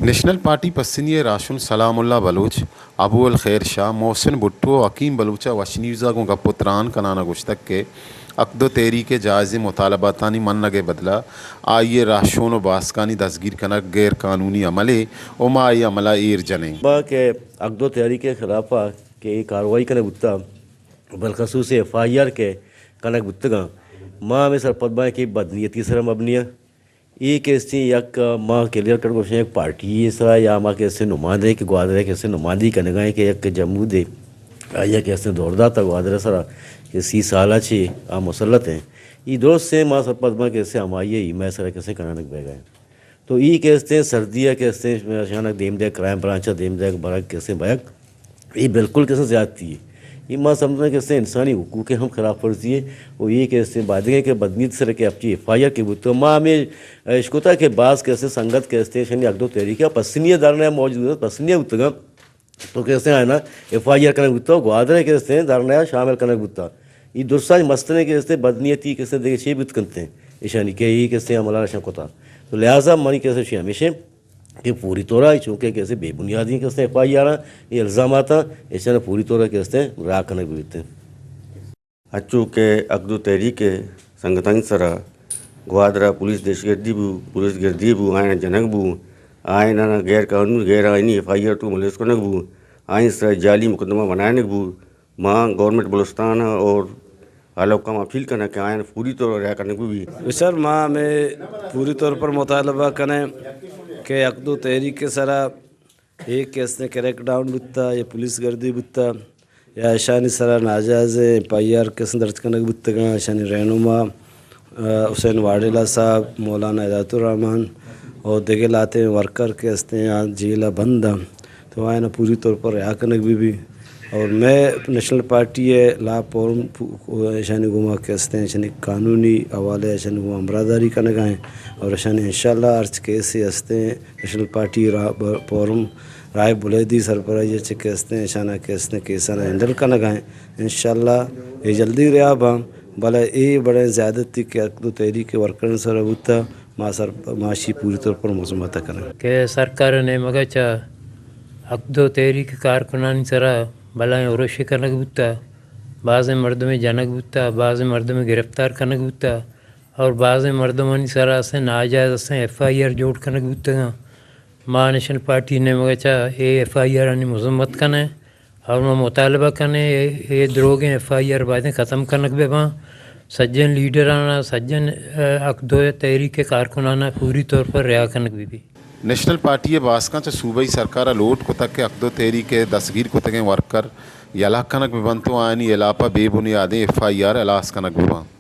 national party पस्सिनिय राशुन सलामुल्लाह Baloch Abu अल खैर शाह मोहसिन भुट्टो हकीम बलूचा वशनीज़ा को गपुत्रान कनाना गुश्तक के अकदो तेरी के जायज़ मुतालबातानी मन नगे बदला आइए राशोन व बासकानी दसगीर कनक गैर कानूनी अमले उमा आई अमला ईर जने के अकदो तहरीक के खिलाफ के कार्रवाई कने गुत्ता बलखसूस FIR के कनक गुत्तगा माँ में सरपदबा की बदनीयती सर मबनिया ये कैसे यक माँ क्लियर कर गोशे एक पार्टी सरा या माँ कैसे नुमाइंदे के ग्वादरे कैसे नुमाइंदी करने गए कि यक जम्मू दे या कैसे दौड़दा था ग्वादरे सरा कि 30 साल छी आ मुसलत हैं ये दोस्त से माँ सरपदबा कैसे हमारे ही मैं सरा कैसे कनानक बह गए तो ये कैसे सर्दियाँ कैसे अचानक them they crime branch them they बरक कैसे बैक ये बिल्कुल कैसे ज़्यादती है ये माँ समझना कैसे इंसानी हुकूक हम खिलाफ वर्जी है और ये कैसे बादगे के बदनीत सर के अपनी FIR के बुत माँ में इश्कोता के बास कैसे संगत कैसे शनि अकदो तहरीक पसनिया दारना मौजूद है पसनिया उतगा तो कैसे है ना FIR कनक बुत्ता ग्वादरे कैसे दारना शामिल कनक बुत्ता ये दुर्साज मस्तने कैसे बदनीयती कैसे देखे छे बुत करते हैं ईशानी के ये कैसे हमारा शकोता तो लिहाजा मनी कैसे शे हमेशा कि पूरी तौर चूँकि कैसे बेबुनियादी कैसे FIR ये इल्ज़ाम आता ऐसे पूरी तौर कैसे राह कनक बीते अचू के अकदो तहरीक संगठन सरा ग्वादरा पुलिस दहशतगर्दी बू पुलिस गर्दी बू आयन जनक बू आयन गैर कानूनी गैर आइनी FIR तो मुलिस कनक बू आइन सरा जाली मुकदमा बनाने बू माँ गवर्नमेंट बलुस्तान और आलोकम अपील करना कि आयन पूरी तौर रहा करने को भी सर माँ में पूरी तौर पर मुतालबा करें कि अकदो तहरीक के सरा एक कैसे क्रैक डाउन बुत्ता या पुलिस गर्दी बुत्ता या ऐशानी सरा नाजाज FIR कैसे दर्ज करने बुत्ता का ऐशानी रहनुमा हुसैन वाडेला साहब मौलाना हिदायतुर्रहमान और देखे लाते वर्कर कैसे यहाँ जेला बंद तो आए ना पूरी तौर पर रहा करने भी और मैं नेशनल पार्टी है ला पौरम ऐशानी गुमा कैसे ऐशानी कानूनी हवाले ऐशानी गुमा अमरादारी करने गए और ऐशानी इंशाल्लाह अर्ज कैसे हंसते नेशनल पार्टी पौरम राय बुलेदी सरपराई कैसे ऐशाना कैसे केसाना हैंडल करने गए इंशाल्लाह ये जल्दी रहा बाम भले ये बड़े ज़्यादती के अकदो तहरीक के वर्कर सर होता माशी पूरी तौर पर मजम्मत करें के सरकार ने मगचा अकदो तहरीक कारकुनानी सरा बलाएँ उरोशी कनक बुत्ता बाज़ मर्दमे जनक बुत्ता बाज़ मर्दमे गिरफ्तार कनक बुत्ता और बाज़ मर्दमानी सरा से नाजायज़ से FIR जोड़ कनक बुत्ता माँ नेशनल पार्टी ने मगचा ये FIR आनी मजम्मत कने और मैं मुतालबा कने ये द्रोगे FIR बातें ख़त्म कनक बे वहाँ सज्जन लीडर आना सज्जन अकदो तहरीक कारकुनाना पूरी तौर पर रिहा कनक भी नेशनल पार्टी बासका च सूबाई सरकार लोट को तक के अकदो तेरी के दसगीर को तक वर्कर यला कनक विबंतो आयनी इलापा बेबुनियादे FIR अलास कनक विबा